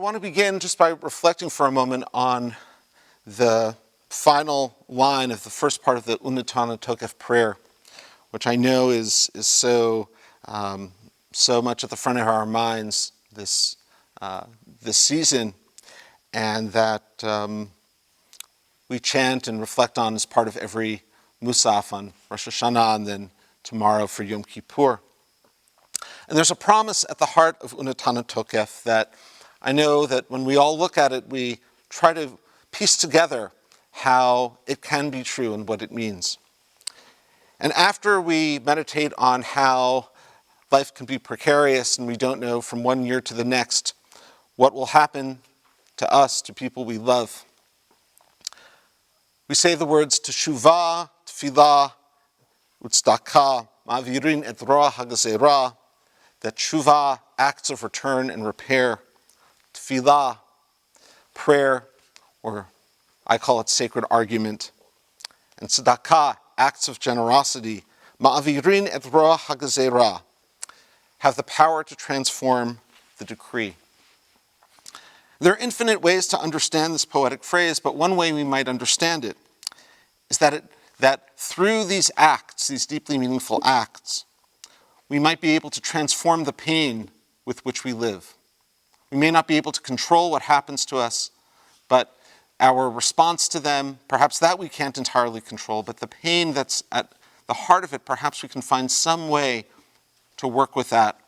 want to begin just by reflecting for a moment on the final line of the first part of the Unatana Tokef prayer, which I know is so much at the front of our minds this season, and that we chant and reflect on as part of every Musaf on Rosh Hashanah and then tomorrow for Yom Kippur. And there's a promise at the heart of Unatana Tokef that I know that when we all look at it, we try to piece together how it can be true and what it means. And after we meditate on how life can be precarious and we don't know from one year to the next what will happen to us, to people we love, we say the words Teshuvah, Tefillah, Utzdaka, Ma'avirin et Roa Hagazera, that Teshuvah, acts of return and repair, Tefillah, prayer, or I call it sacred argument, and Tzedakah, acts of generosity, Ma'avirin et Roa Hagazera, have the power to transform the decree. There are infinite ways to understand this poetic phrase, but one way we might understand it is that through these acts, these deeply meaningful acts, we might be able to transform the pain with which we live. We may not be able to control what happens to us, but our response to them, perhaps that we can't entirely control, but the pain that's at the heart of it, perhaps we can find some way to work with that,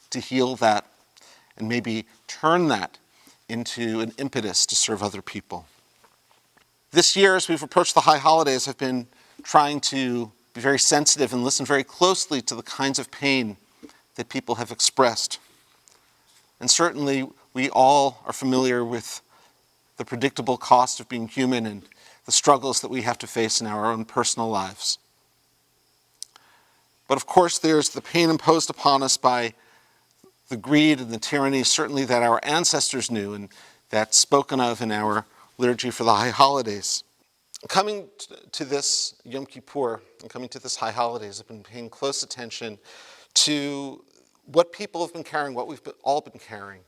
to heal that, and maybe turn that into an impetus to serve other people. This year, as we've approached the high holidays, I've been trying to be very sensitive and listen very closely to the kinds of pain that people have expressed. And certainly, we all are familiar with the predictable cost of being human and the struggles that we have to face in our own personal lives. But of course, there's the pain imposed upon us by the greed and the tyranny, certainly that our ancestors knew and that's spoken of in our liturgy for the high holidays. Coming to this Yom Kippur and coming to this high holidays, I've been paying close attention to what people have been carrying, what we've all been carrying.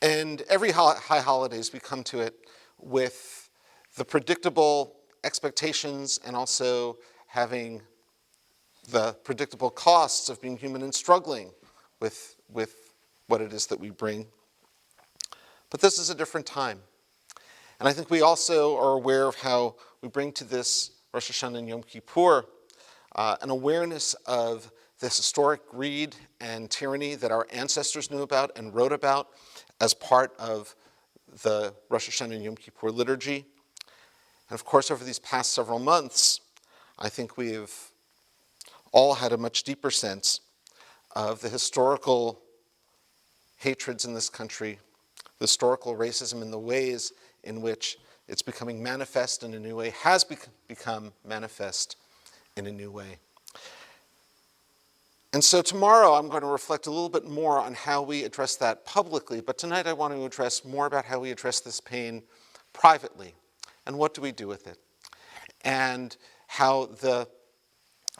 And every high holidays, we come to it with the predictable expectations and also having the predictable costs of being human and struggling with what it is that we bring. But this is a different time. And I think we also are aware of how we bring to this Rosh Hashanah and Yom Kippur an awareness of this historic greed and tyranny that our ancestors knew about and wrote about as part of the Rosh Hashanah and Yom Kippur liturgy. And of course, over these past several months, I think we've all had a much deeper sense of the historical hatreds in this country, the historical racism and the ways in which it's becoming manifest in a new way, has become manifest in a new way. And so tomorrow I'm going to reflect a little bit more on how we address that publicly, but tonight I want to address more about how we address this pain privately, and what do we do with it, and how the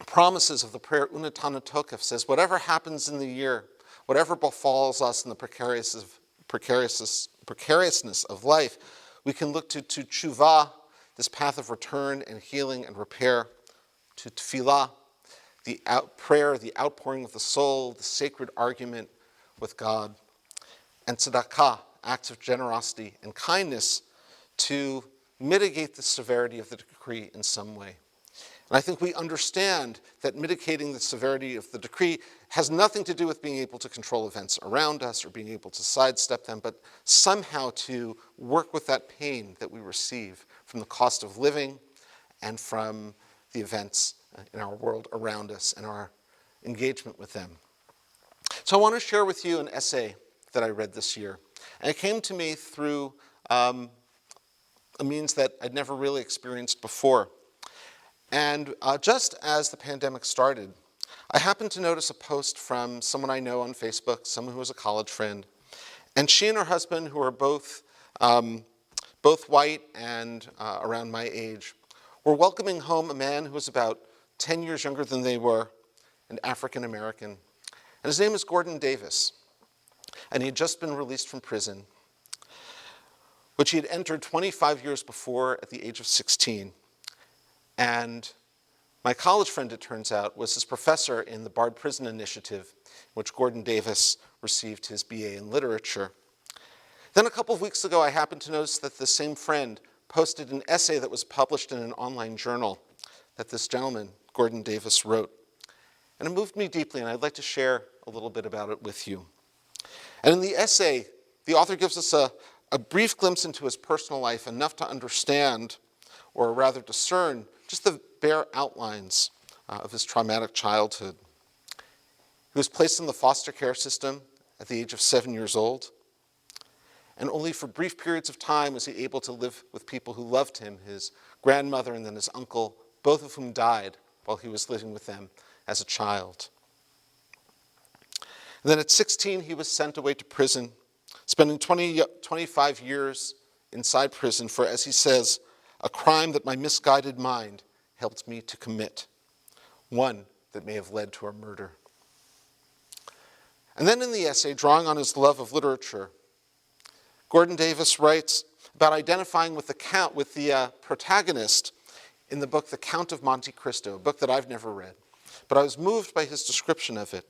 promises of the prayer Unatana Tokef says, whatever happens in the year, whatever befalls us in the precariousness of life, we can look to Teshuvah, this path of return and healing and repair, to Tefillah, the prayer, the outpouring of the soul, the sacred argument with God, and Tzedakah, acts of generosity and kindness to mitigate the severity of the decree in some way. And I think we understand that mitigating the severity of the decree has nothing to do with being able to control events around us or being able to sidestep them, but somehow to work with that pain that we receive from the cost of living and from the events in our world around us and our engagement with them. So I want to share with you an essay that I read this year. And it came to me through a means that I'd never really experienced before. And just as the pandemic started, I happened to notice a post from someone I know on Facebook, someone who was a college friend. And she and her husband, who are both white and around my age, were welcoming home a man who was about 10 years younger than they were, and African American. And his name is Gordon Davis. And he had just been released from prison. which he had entered 25 years before at the age of 16. And my college friend, it turns out, was his professor in the Barred Prison Initiative, in which Gordon Davis received his BA in literature. Then a couple of weeks ago, I happened to notice that the same friend posted an essay that was published in an online journal that this gentleman, Gordon Davis, wrote. And it moved me deeply, and I'd like to share a little bit about it with you. And in the essay, the author gives us a brief glimpse into his personal life, enough to understand, or rather discern, just the bare outlines of his traumatic childhood. He was placed in the foster care system at the age of 7 years old. And only for brief periods of time was he able to live with people who loved him, his grandmother and then his uncle, both of whom died while he was living with them as a child. And then at 16, he was sent away to prison, spending 25 years inside prison for, as he says, a crime that my misguided mind helped me to commit, one that may have led to a murder. And then in the essay, drawing on his love of literature, Gordon Davis writes about identifying with the protagonist in the book The Count of Monte Cristo, a book that I've never read, but I was moved by his description of it.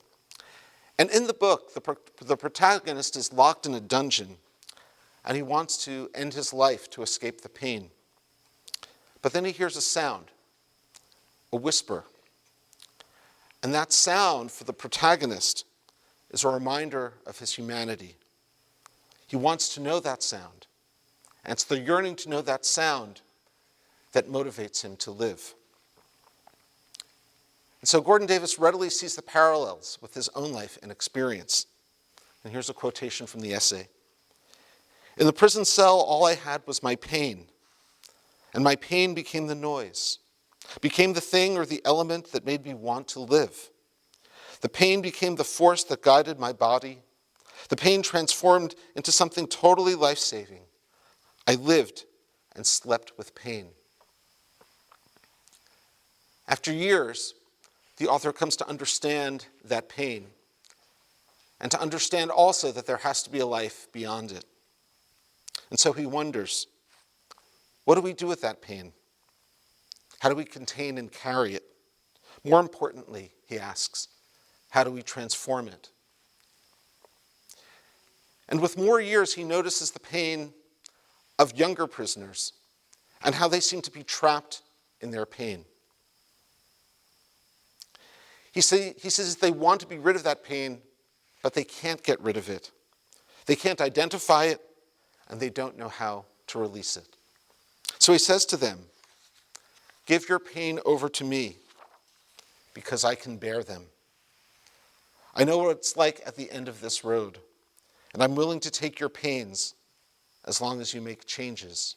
And in the book, the protagonist is locked in a dungeon, and he wants to end his life to escape the pain. But then he hears a sound, a whisper. And that sound for the protagonist is a reminder of his humanity. He wants to know that sound. And it's the yearning to know that sound that motivates him to live. And so Gordon Davis readily sees the parallels with his own life and experience. And here's a quotation from the essay. In the prison cell, all I had was my pain. And my pain became the noise, became the thing or the element that made me want to live. The pain became the force that guided my body. The pain transformed into something totally life-saving. I lived and slept with pain. After years, the author comes to understand that pain and to understand also that there has to be a life beyond it. And so he wonders, what do we do with that pain? How do we contain and carry it? More importantly, he asks, how do we transform it? And with more years, he notices the pain of younger prisoners and how they seem to be trapped in their pain. He says they want to be rid of that pain, but they can't get rid of it. They can't identify it, and they don't know how to release it. So he says to them, give your pain over to me, because I can bear them. I know what it's like at the end of this road, and I'm willing to take your pains as long as you make changes.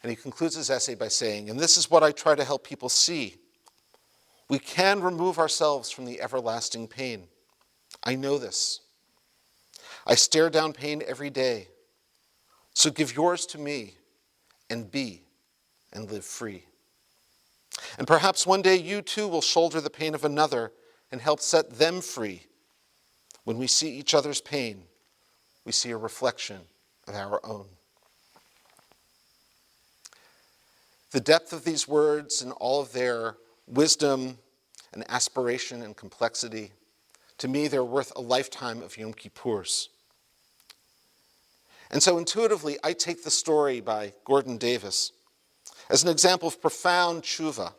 And he concludes his essay by saying, and this is what I try to help people see. We can remove ourselves from the everlasting pain. I know this. I stare down pain every day. So give yours to me and be and live free. And perhaps one day you too will shoulder the pain of another and help set them free. When we see each other's pain, we see a reflection of our own. The depth of these words and all of their wisdom and aspiration and complexity, to me, they're worth a lifetime of Yom Kippurs. And so intuitively, I take the story by Gordon Davis as an example of profound Teshuvah,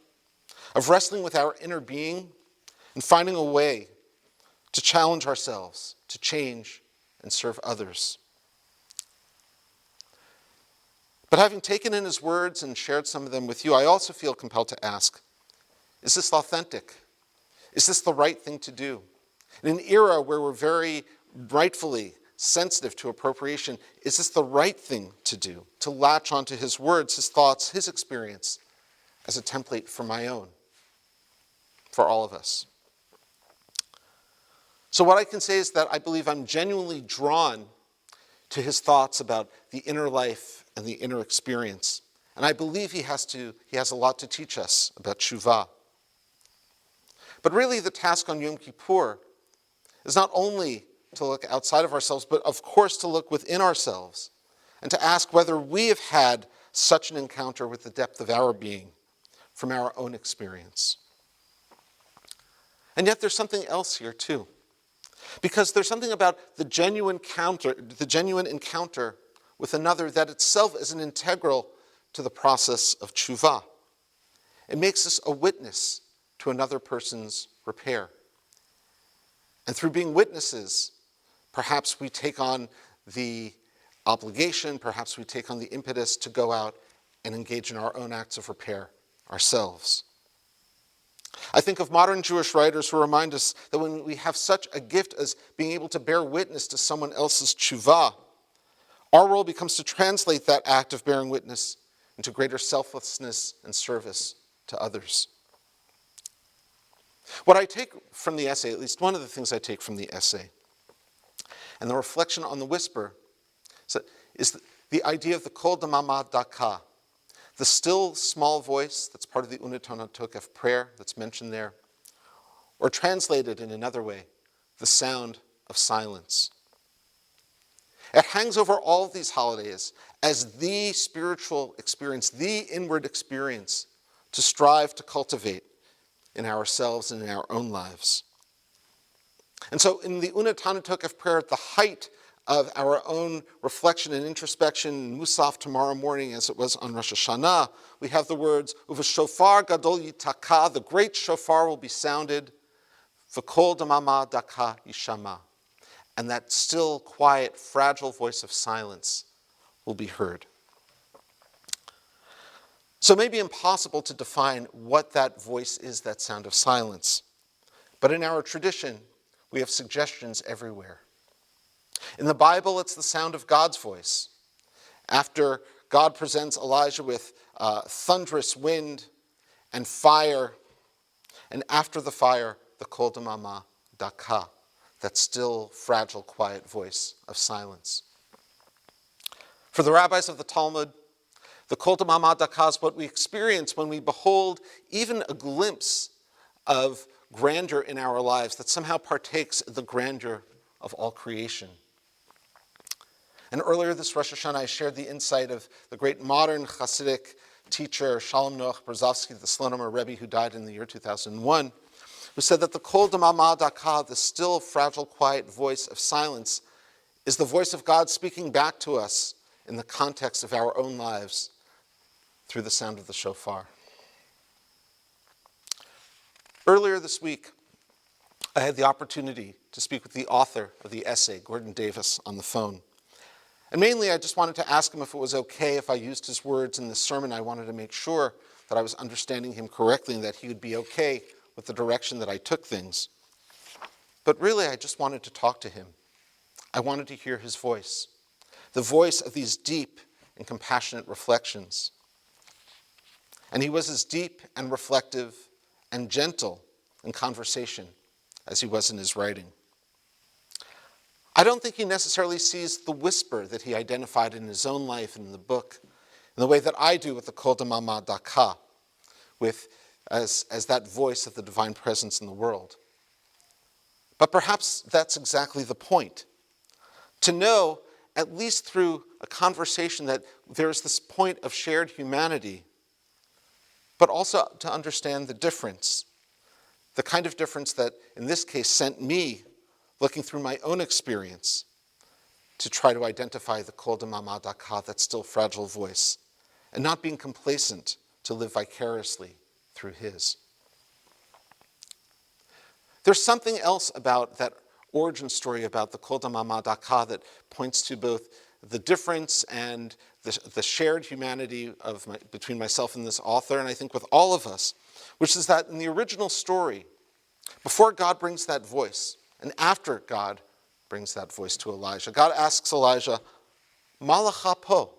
of wrestling with our inner being and finding a way to challenge ourselves, to change and serve others. But having taken in his words and shared some of them with you, I also feel compelled to ask, is this authentic? Is this the right thing to do? In an era where we're very rightfully sensitive to appropriation, is this the right thing to do? To latch onto his words, his thoughts, his experience as a template for my own, for all of us. So what I can say is that I believe I'm genuinely drawn to his thoughts about the inner life and the inner experience. And I believe he has a lot to teach us about Teshuvah. But really the task on Yom Kippur is not only to look outside of ourselves, but of course to look within ourselves and to ask whether we have had such an encounter with the depth of our being from our own experience. And yet there's something else here too, because there's something about the genuine encounter with another that itself is an integral to the process of teshuvah. It makes us a witness to another person's repair. And through being witnesses, perhaps we take on the obligation, perhaps we take on the impetus to go out and engage in our own acts of repair ourselves. I think of modern Jewish writers who remind us that when we have such a gift as being able to bear witness to someone else's teshuvah, our role becomes to translate that act of bearing witness into greater selflessness and service to others. What I take from the essay, at least one of the things I take from the essay, and the reflection on the whisper, is the idea of the Kol Nidre, the still small voice that's part of the Unetana Tokef prayer that's mentioned there, or translated in another way, the sound of silence. It hangs over all of these holidays as the spiritual experience, the inward experience to strive to cultivate in ourselves and in our own lives. And so in the Unetana Tokef prayer, at the height of our own reflection and introspection, Musaf tomorrow morning, as it was on Rosh Hashanah, we have the words, Uvashofar gadol yitaka, the great shofar will be sounded, v'kol damama daka yishama, and that still, quiet, fragile voice of silence will be heard. So it may be impossible to define what that voice is, that sound of silence, but in our tradition, we have suggestions everywhere. In the Bible, it's the sound of God's voice. After God presents Elijah with thunderous wind and fire, and after the fire, the Kol Damama Daka, that still, fragile, quiet voice of silence. For the rabbis of the Talmud, the Kol Damama Daka is what we experience when we behold even a glimpse of grandeur in our lives that somehow partakes of the grandeur of all creation. And earlier this Rosh Hashanah, I shared the insight of the great modern Hasidic teacher, Shalom Noach Brzezowski, the Slonomer Rebbe who died in the year 2001, who said that the Kol Damama Daka, the still, fragile, quiet voice of silence, is the voice of God speaking back to us in the context of our own lives through the sound of the shofar. Earlier this week, I had the opportunity to speak with the author of the essay, Gordon Davis, on the phone. And mainly, I just wanted to ask him if it was okay if I used his words in this sermon. I wanted to make sure that I was understanding him correctly and that he would be okay with the direction that I took things. But really, I just wanted to talk to him. I wanted to hear his voice, the voice of these deep and compassionate reflections. And he was as deep and reflective and gentle in conversation as he was in his writing. I don't think he necessarily sees the whisper that he identified in his own life and in the book in the way that I do with the Kol Damama Daka, as that voice of the divine presence in the world. But perhaps that's exactly the point. To know, at least through a conversation, that there's this point of shared humanity, but also to understand the difference, the kind of difference that, in this case, sent me looking through my own experience to try to identify the Kol Damama Daka, that still fragile voice, and not being complacent to live vicariously through his. There's something else about that origin story about the Kol Damama Daka that points to both the difference and the shared humanity between myself and this author, and I think with all of us, which is that in the original story, before God brings that voice, and after God brings that voice to Elijah, God asks Elijah, Ma lacha po?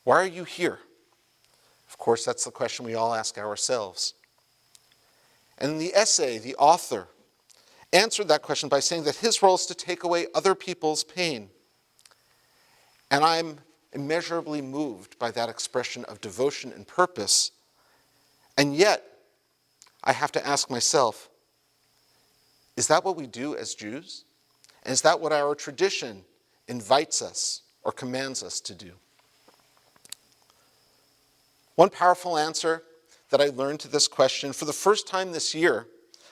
Why are you here? Of course, that's the question we all ask ourselves. And in the essay, the author answered that question by saying that his role is to take away other people's pain. And I'm immeasurably moved by that expression of devotion and purpose. And yet, I have to ask myself, is that what we do as Jews? And is that what our tradition invites us or commands us to do? One powerful answer that I learned to this question for the first time this year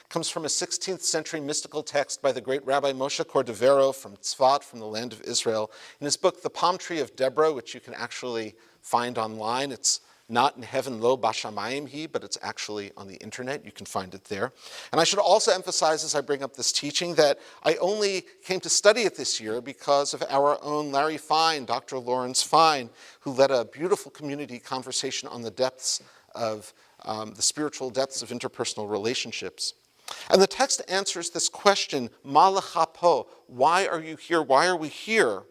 comes from a 16th century mystical text by the great Rabbi Moshe Cordovero from Tzfat, from the land of Israel. In his book, The Palm Tree of Deborah, which you can actually find online. It's not in heaven, lo bashamayim hi, but it's actually on the internet. You can find it there. And I should also emphasize as I bring up this teaching that I only came to study it this year because of our own Larry Fine, Dr. Lawrence Fine, who led a beautiful community conversation on the depths of the spiritual depths of interpersonal relationships. And the text answers this question, ma lecha po, why are you here? Why are we here?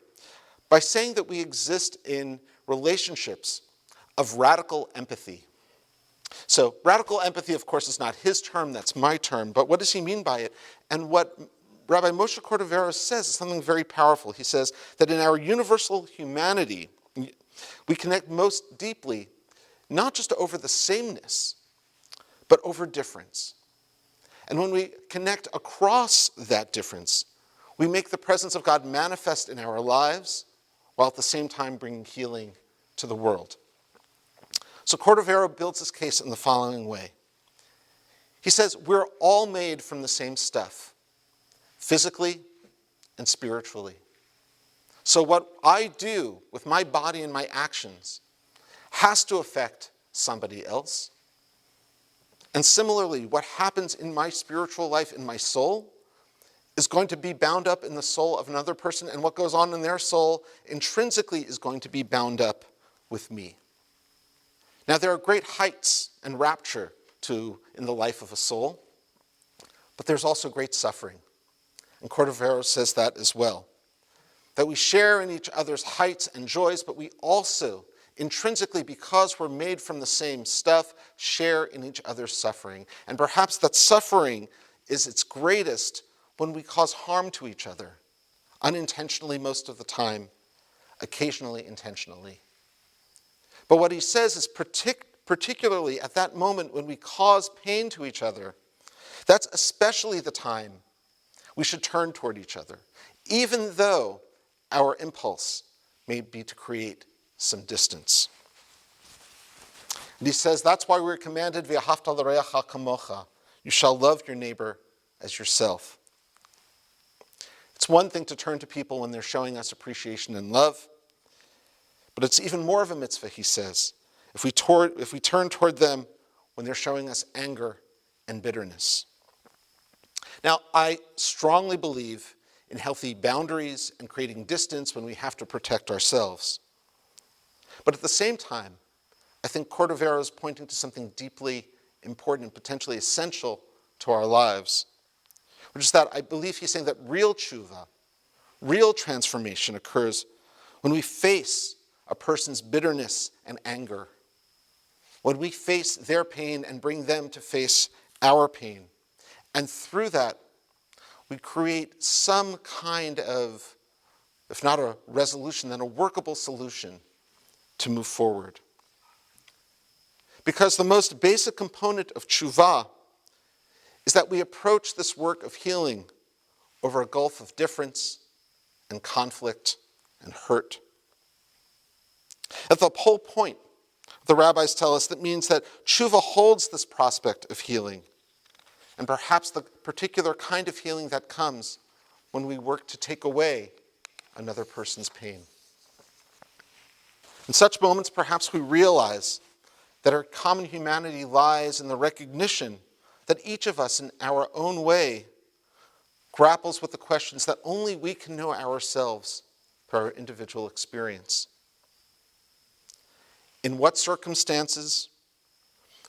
By saying that we exist in relationships of radical empathy. So radical empathy, of course, is not his term, that's my term, but what does he mean by it? And what Rabbi Moshe Cordovero says is something very powerful. He says that in our universal humanity, we connect most deeply, not just over the sameness, but over difference. And when we connect across that difference, we make the presence of God manifest in our lives, while at the same time bringing healing to the world. So Cordovero builds his case in the following way. He says, we're all made from the same stuff, physically and spiritually. So what I do with my body and my actions has to affect somebody else. And similarly, what happens in my spiritual life, in my soul, is going to be bound up in the soul of another person, and what goes on in their soul intrinsically is going to be bound up with me. Now, there are great heights and rapture in the life of a soul, but there's also great suffering. And Cordovero says that as well. That we share in each other's heights and joys, but we also, intrinsically, because we're made from the same stuff, share in each other's suffering. And perhaps that suffering is its greatest when we cause harm to each other, unintentionally most of the time, occasionally intentionally. But what he says is particularly at that moment when we cause pain to each other, that's especially the time we should turn toward each other, even though our impulse may be to create some distance. And he says that's why we're commanded, v'ahavta l'reacha kamocha, you shall love your neighbor as yourself. It's one thing to turn to people when they're showing us appreciation and love, but it's even more of a mitzvah, he says, if we turn toward them when they're showing us anger and bitterness. Now, I strongly believe in healthy boundaries and creating distance when we have to protect ourselves. But at the same time, I think Cordovero is pointing to something deeply important and potentially essential to our lives, which is that I believe he's saying that real teshuvah, real transformation occurs when we face a person's bitterness and anger, when we face their pain and bring them to face our pain. And through that, we create some kind of, if not a resolution, then a workable solution to move forward. Because the most basic component of teshuvah is that we approach this work of healing over a gulf of difference and conflict and hurt. At the whole point, the rabbis tell us, that means that teshuvah holds this prospect of healing, and perhaps the particular kind of healing that comes when we work to take away another person's pain. In such moments, perhaps we realize that our common humanity lies in the recognition that each of us in our own way grapples with the questions that only we can know ourselves through our individual experience. In what circumstances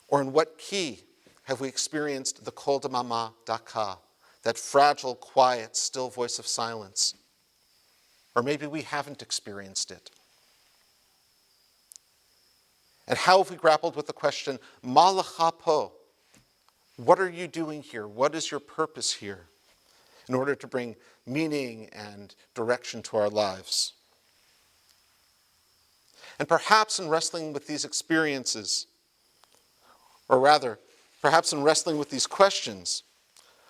or in what key have we experienced the kol damama daka, that fragile, quiet, still voice of silence? Or maybe we haven't experienced it. And how have we grappled with the question, ma lecha po? What are you doing here? What is your purpose here? In order to bring meaning and direction to our lives. And perhaps in wrestling with these experiences, or rather, perhaps in wrestling with these questions,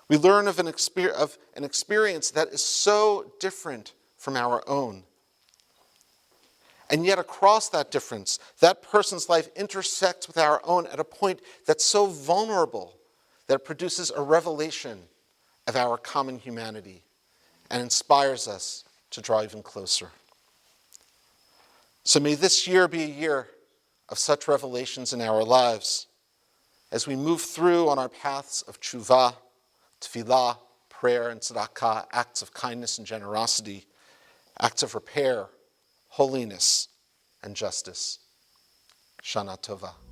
We learn of an experience that is so different from our own. And yet across that difference, that person's life intersects with our own at a point that's so vulnerable that it produces a revelation of our common humanity and inspires us to draw even closer. So may this year be a year of such revelations in our lives as we move through on our paths of teshuvah, tefillah, prayer, and tzedakah, acts of kindness and generosity, acts of repair, holiness, and justice. Shana Tova.